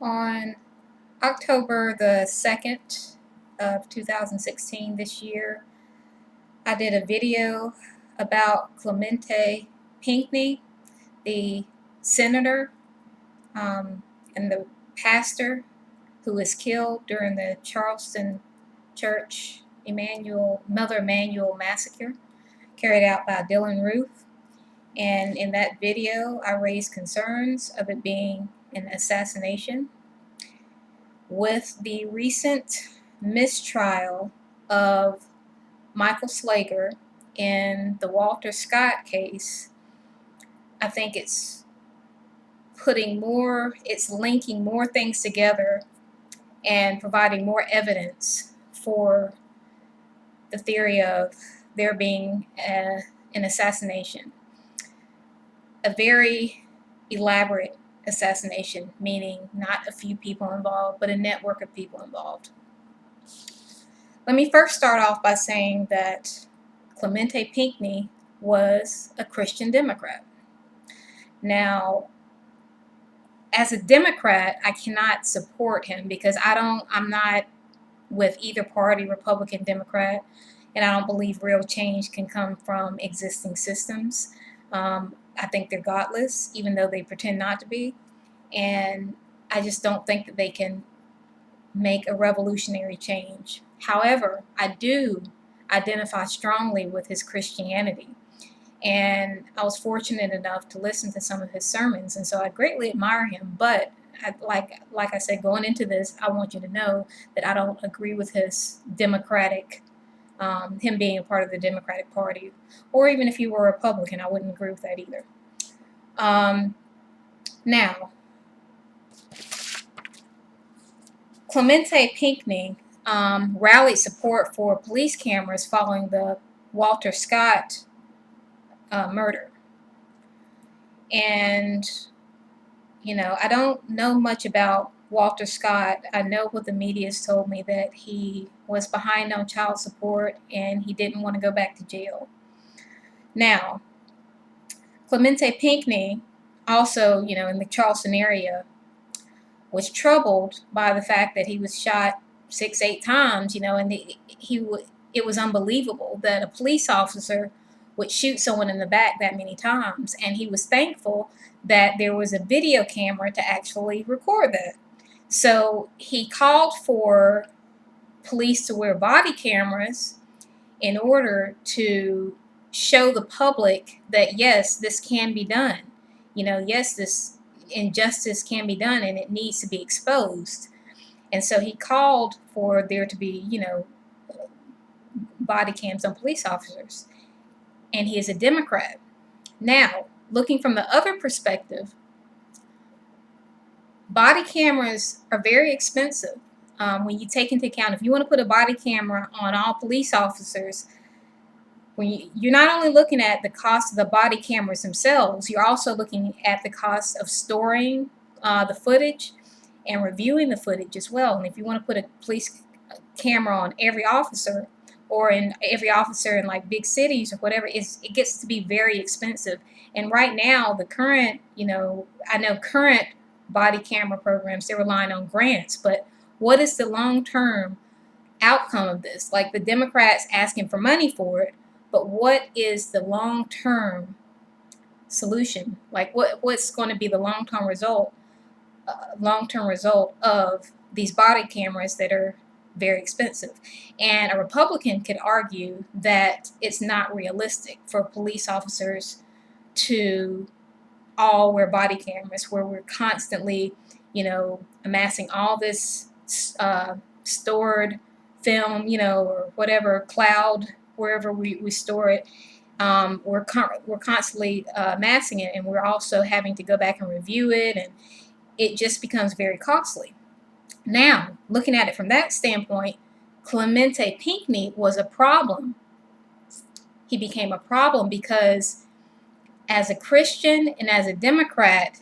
On October the 2nd of 2016, this year, I did a video about Clementa Pinckney, the senator and the pastor who was killed during the Charleston Church Mother Emanuel massacre carried out by Dylann. And in that video, I raised concerns of it being an assassination. With the recent mistrial of Michael Slager in the Walter Scott case, I think it's linking more things together and providing more evidence for the theory of there being an assassination. A very elaborate assassination, meaning not a few people involved, but a network of people involved. Let me first start off by saying that Clementa Pinckney was a Christian Democrat. Now, as a Democrat, I cannot support him because I'm not with either party, Republican, Democrat, and I don't believe real change can come from existing systems. I think they're godless, even though they pretend not to be, and I just don't think that they can make a revolutionary change. However, I do identify strongly with his Christianity, and I was fortunate enough to listen to some of his sermons, and so I greatly admire him. But like I said, going into this, I want you to know that I don't agree with his Democratic, him being a part of the Democratic Party, or even if he were a Republican, I wouldn't agree with that either. Now, Clementa Pinckney rallied support for police cameras following the Walter Scott murder. And, I don't know much about Walter Scott. I know what the media has told me, that he was behind on child support and he didn't want to go back to jail. Now, Clementa Pinckney also, in the Charleston area, was troubled by the fact that he was shot 6-8 times, and it was unbelievable that a police officer would shoot someone in the back that many times, and he was thankful that there was a video camera to actually record that. So he called for police to wear body cameras in order to show the public that, yes, this can be done. Yes, this injustice can be done and it needs to be exposed. And so he called for there to be, body cams on police officers. And he is a Democrat. Now, looking from the other perspective, body cameras are very expensive. When you take into account, if you want to put a body camera on all police officers, you're not only looking at the cost of the body cameras themselves, you're also looking at the cost of storing the footage and reviewing the footage as well. And if you want to put a police camera on every officer, or in every officer in like big cities or whatever, it gets to be very expensive. And right now, the current, I know current body camera programs, they're relying on grants, but what is the long-term outcome of this? Like, the Democrats asking for money for it, but what is the long-term solution? Like, what's going to be the long-term result of these body cameras that are very expensive? And a Republican could argue that it's not realistic for police officers to all wear body cameras, where we're constantly, amassing all this stored film, or whatever cloud, wherever we store it. We're constantly amassing it, and we're also having to go back and review it, and it just becomes very costly. Now, looking at it from that standpoint, Clementa Pinckney was a problem. He became a problem because, as a Christian and as a Democrat,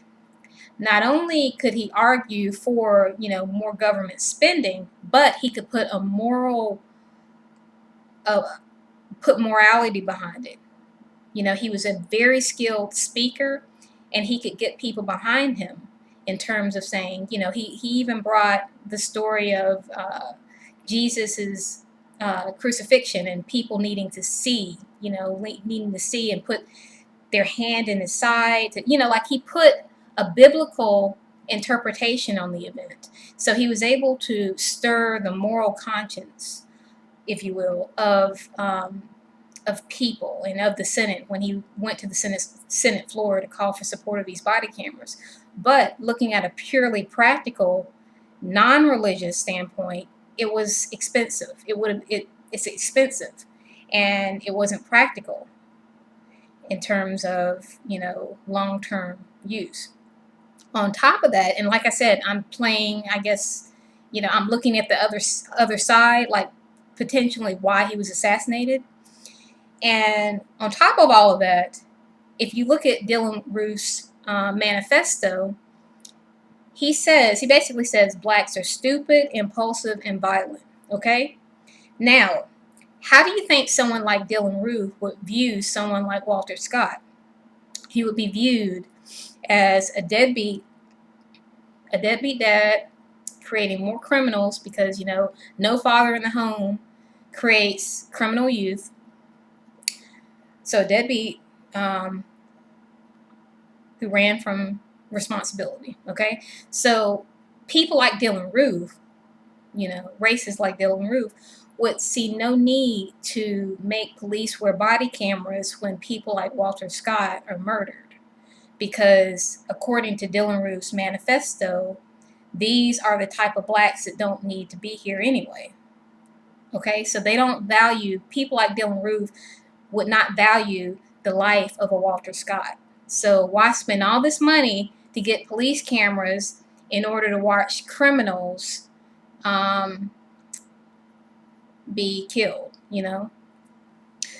not only could he argue for, more government spending, but he could put put morality behind it. He was a very skilled speaker, and he could get people behind him. in terms of saying, he even brought the story of Jesus's crucifixion and people needing to see, needing to see and put their hand in his side. Like he put a biblical interpretation on the event. So he was able to stir the moral conscience, if you will, of people and of the Senate when he went to the Senate floor to call for support of these body cameras. But looking at a purely practical, non-religious standpoint, it was expensive. It's expensive, and it wasn't practical in terms of long-term use. On top of that, and like I said, I'm playing, I guess, I'm looking at the other side, like potentially why he was assassinated. And on top of all of that, if you look at Dylann Roof's manifesto, he basically says blacks are stupid, impulsive, and violent. Okay? Now, how do you think someone like Dylann Roof would view someone like Walter Scott? He would be viewed as a deadbeat dad, creating more criminals because, no father in the home creates criminal youth. So a deadbeat who ran from responsibility, okay? So people like Dylann Roof, racists like Dylann Roof, would see no need to make police wear body cameras when people like Walter Scott are murdered. Because according to Dylann Roof's manifesto, these are the type of blacks that don't need to be here anyway. Okay, so they don't value, people like Dylann Roof would not value the life of a Walter Scott. So why spend all this money to get police cameras in order to watch criminals be killed,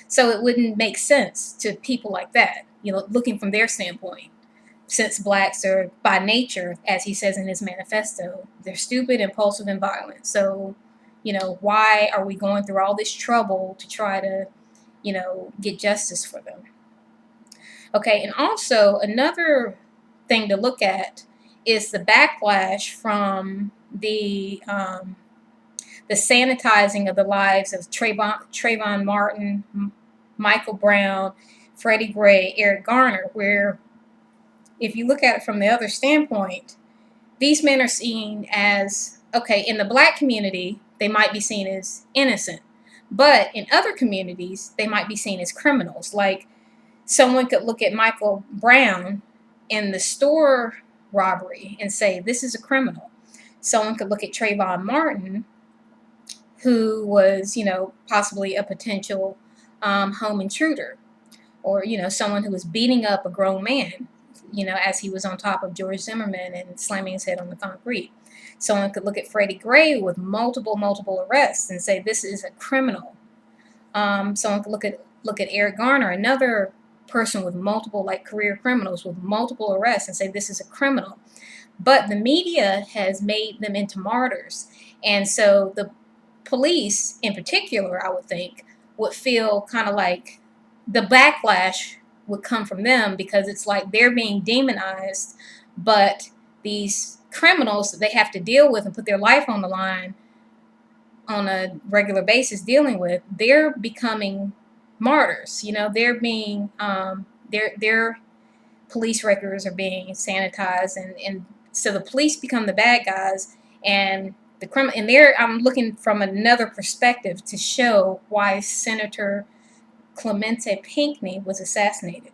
So it wouldn't make sense to people like that, looking from their standpoint. Since blacks are by nature, as he says in his manifesto, they're stupid, impulsive, and violent. So, why are we going through all this trouble to try to, get justice for them? Okay, and also another thing to look at is the backlash from the sanitizing of the lives of Trayvon Martin, Michael Brown, Freddie Gray, Eric Garner, where if you look at it from the other standpoint, these men are seen as, okay, in the black community, they might be seen as innocent. But in other communities, they might be seen as criminals. Like someone could look at Michael Brown in the store robbery and say, this is a criminal. Someone could look at Trayvon Martin, who was, possibly a potential home intruder, or, someone who was beating up a grown man, as he was on top of George Zimmerman and slamming his head on the concrete. Someone could look at Freddie Gray with multiple arrests and say this is a criminal. Someone could look at Eric Garner, another person with multiple, like career criminals with multiple arrests, and say this is a criminal. But the media has made them into martyrs. And so the police in particular, I would think, would feel kind of like the backlash would come from them, because it's like they're being demonized, but these criminals that they have to deal with and put their life on the line on a regular basis dealing with, they're becoming martyrs. They're being their police records are being sanitized, and so the police become the bad guys, and the criminal. And there, I'm looking from another perspective to show why Senator Clementa Pinckney was assassinated.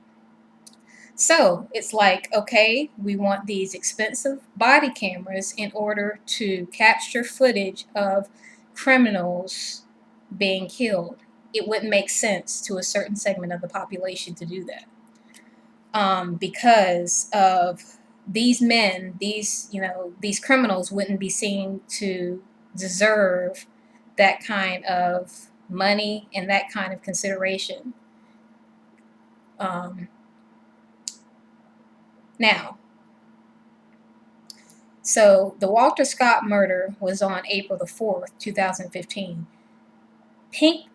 So it's like, okay, we want these expensive body cameras in order to capture footage of criminals being killed. It wouldn't make sense to a certain segment of the population to do that, because of these men, these criminals wouldn't be seen to deserve that kind of money and that kind of consideration. Now, so the Walter Scott murder was on April the 4th, 2015. Pinckney,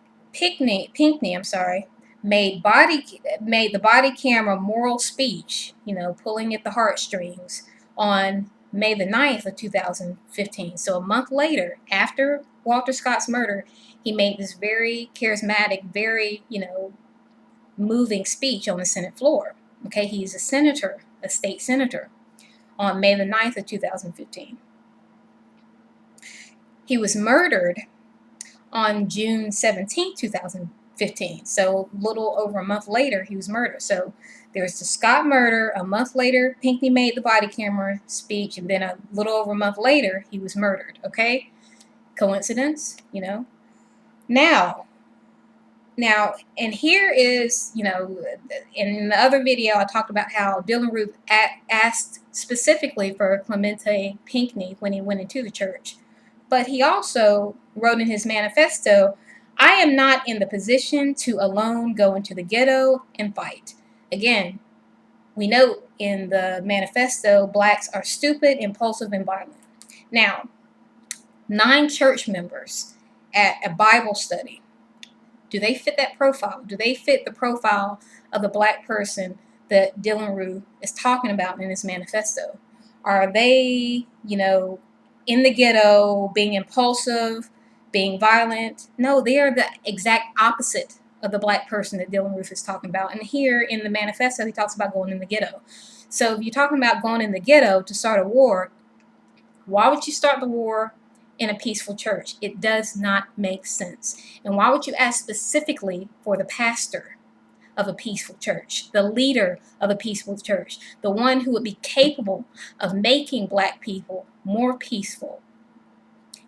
made the body camera moral speech, pulling at the heartstrings, on May the 9th of 2015. So a month later, after Walter Scott's murder, he made this very charismatic, very, moving speech on the Senate floor. Okay, he's a senator, a state senator, on May the 9th of 2015. He was murdered on June 17th, 2015. So a little over a month later, he was murdered. So there's the Scott murder. A month later, Pinckney made the body camera speech. And then a little over a month later, he was murdered. Okay? Coincidence? Now, and here is, in the other video, I talked about how Dylann Roof asked specifically for Clementa Pinckney when he went into the church. But he also wrote in his manifesto, I am not in the position to alone go into the ghetto and fight. Again, we note in the manifesto, blacks are stupid, impulsive, and violent. Now, 9 church members at a Bible study, do they fit that profile? Do they fit the profile of the black person that Dylann Roof is talking about in his manifesto? Are they, in the ghetto, being impulsive, being violent? No, they are the exact opposite of the black person that Dylann Roof is talking about. And here in the manifesto, he talks about going in the ghetto. So if you're talking about going in the ghetto to start a war, why would you start the war in a peaceful church? It does not make sense. And why would you ask specifically for the pastor of a peaceful church, the leader of a peaceful church, the one who would be capable of making black people more peaceful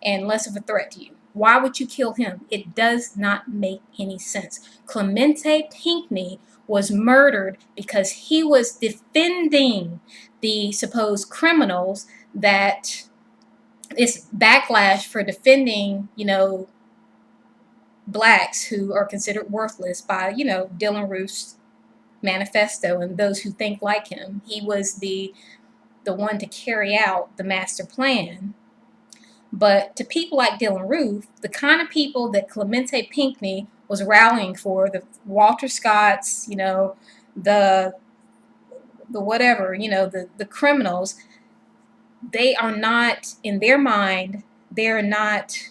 and less of a threat to you? Why would you kill him? It does not make any sense. Clementa Pinckney was murdered because he was defending the supposed criminals that it's backlash for defending, blacks who are considered worthless by, Dylann Roof's manifesto and those who think like him. He was the one to carry out the master plan. But to people like Dylann Roof, the kind of people that Clementa Pinckney was rallying for, the Walter Scotts, the whatever, the criminals, they are not, in their mind, they're not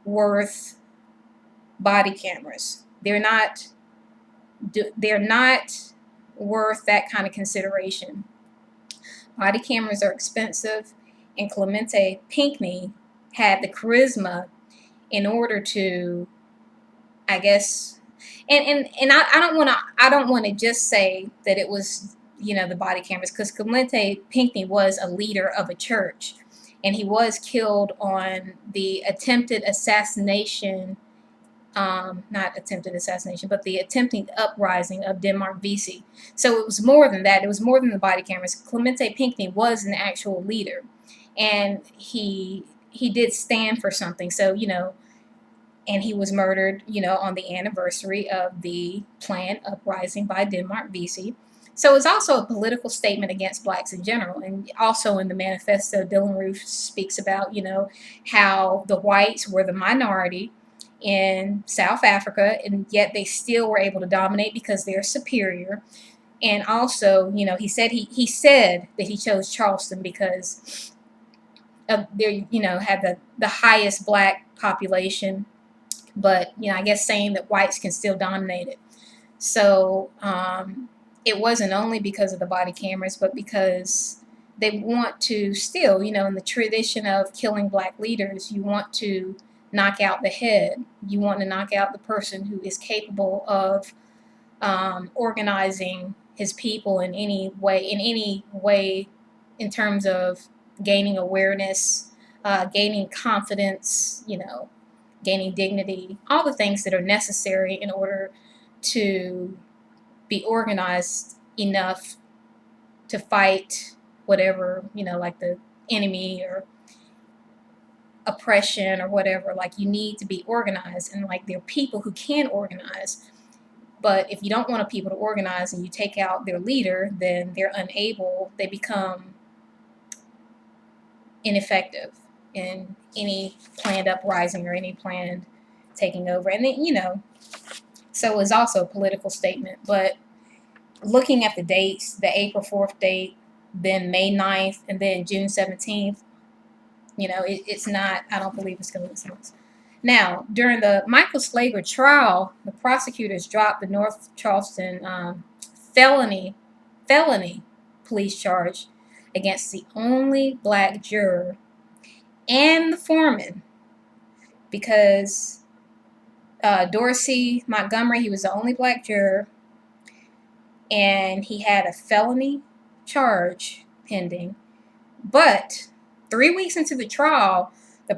worth body cameras. They're not worth that kind of consideration. Body cameras are expensive, and Clementa Pinckney had the charisma in order to, I guess, and I don't want to just say that it was, the body cameras, because Clementa Pinckney was a leader of a church, and he was killed on the attempted assassination, not attempted assassination, but the attempted uprising of Denmark Vesey. So it was more than that. It was more than the body cameras. Clementa Pinckney was an actual leader, and he did stand for something. So, and he was murdered, on the anniversary of the planned uprising by Denmark Vesey. So it's also a political statement against blacks in general. And also in the manifesto, Dylann Roof speaks about, how the whites were the minority in South Africa, and yet they still were able to dominate because they're superior. And also, he said that he chose Charleston because of their, had the highest black population, but I guess saying that whites can still dominate it. So it wasn't only because of the body cameras, but because they want to still, in the tradition of killing black leaders, you want to knock out the head. You want to knock out the person who is capable of organizing his people in any way, in terms of gaining awareness, gaining confidence, gaining dignity, all the things that are necessary in order to be organized enough to fight whatever, like the enemy or oppression or whatever. Like, you need to be organized, and like there are people who can organize. But if you don't want people to organize and you take out their leader, then they're unable, they become ineffective in any planned uprising or any planned taking over. And then, so it's also a political statement. But looking at the dates, the April 4th date, then May 9th, and then June 17th. You know, it's not, I don't believe it's coincidence. Now, during the Michael Slager trial, the prosecutors dropped the North Charleston felony police charge against the only black juror and the foreman because Dorsey Montgomery, he was the only black juror, and he had a felony charge pending. But 3 weeks into the trial, the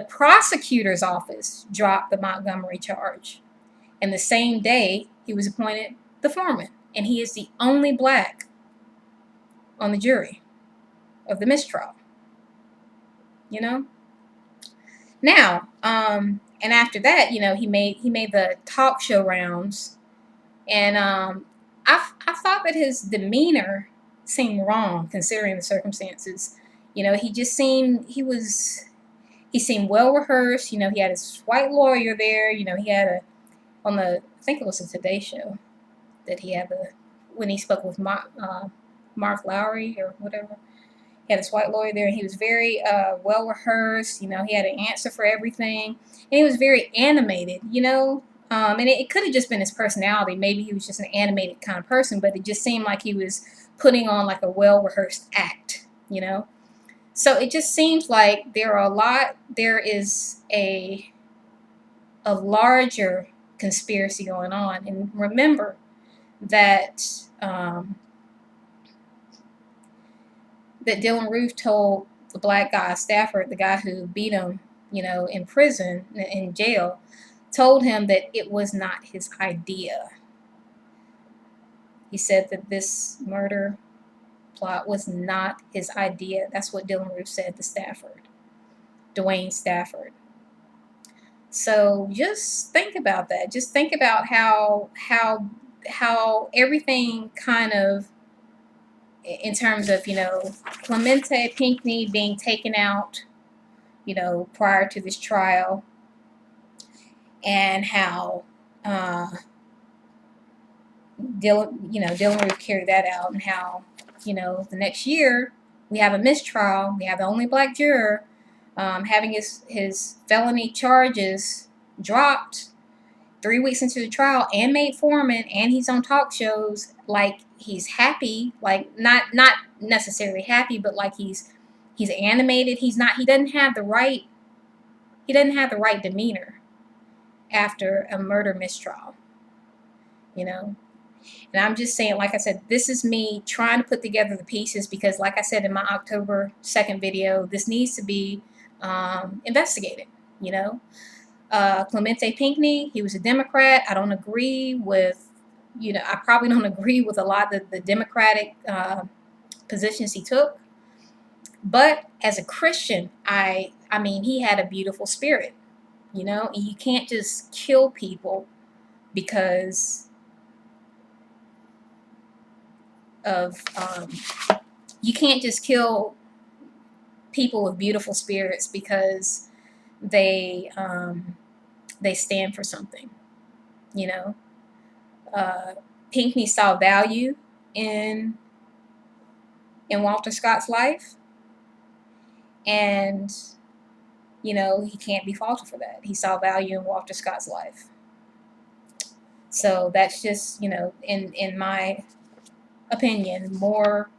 prosecutor's office dropped the Montgomery charge. And the same day, he was appointed the foreman. And he is the only black on the jury of the mistrial. You know? Now, and after that, you know, he made the talk show rounds. And I thought that his demeanor seemed wrong considering the circumstances. You know, he seemed well rehearsed. You know, he had his white lawyer there. You know, he had I think it was a Today Show that he had when he spoke with Mark Lowry or whatever. He had his white lawyer there, and he was very well rehearsed. You know, he had an answer for everything, and he was very animated. You know, and it could have just been his personality. Maybe he was just an animated kind of person, but it just seemed like he was putting on like a well rehearsed act. You know. So it just seems like there is a larger conspiracy going on. And remember that that Dylann Roof told the black guy, Stafford, the guy who beat him, you know, in prison, in jail, told him that it was not his idea. He said that this murder plot was not his idea. That's what Dylann Roof said to Stafford, Dwayne Stafford. So just think about that. Just think about how everything kind of, in terms of, you know, Clementa Pinckney being taken out, you know, prior to this trial, and how Dylann Roof carried that out, and how, you know, the next year we have a mistrial. We have the only black juror having his felony charges dropped 3 weeks into the trial, and made foreman, and he's on talk shows like he's happy, like not necessarily happy, but like he's animated. He doesn't have the right demeanor after a murder mistrial, you know. And I'm just saying, like I said, this is me trying to put together the pieces because, like I said in my October 2nd video, this needs to be investigated, you know. Clementa Pinckney, he was a Democrat. I don't agree with, you know, I probably don't agree with a lot of the Democratic positions he took. But as a Christian, I mean, he had a beautiful spirit, you know. And you can't just kill people because of, you can't just kill people with beautiful spirits because they stand for something, you know. Pinckney saw value in Walter Scott's life, and, you know, he can't be faulted for that. He saw value in Walter Scott's life. So that's just, you know, in my opinion, more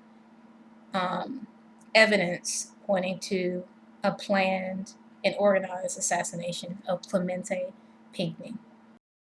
evidence pointing to a planned and organized assassination of Clementa Pinckney.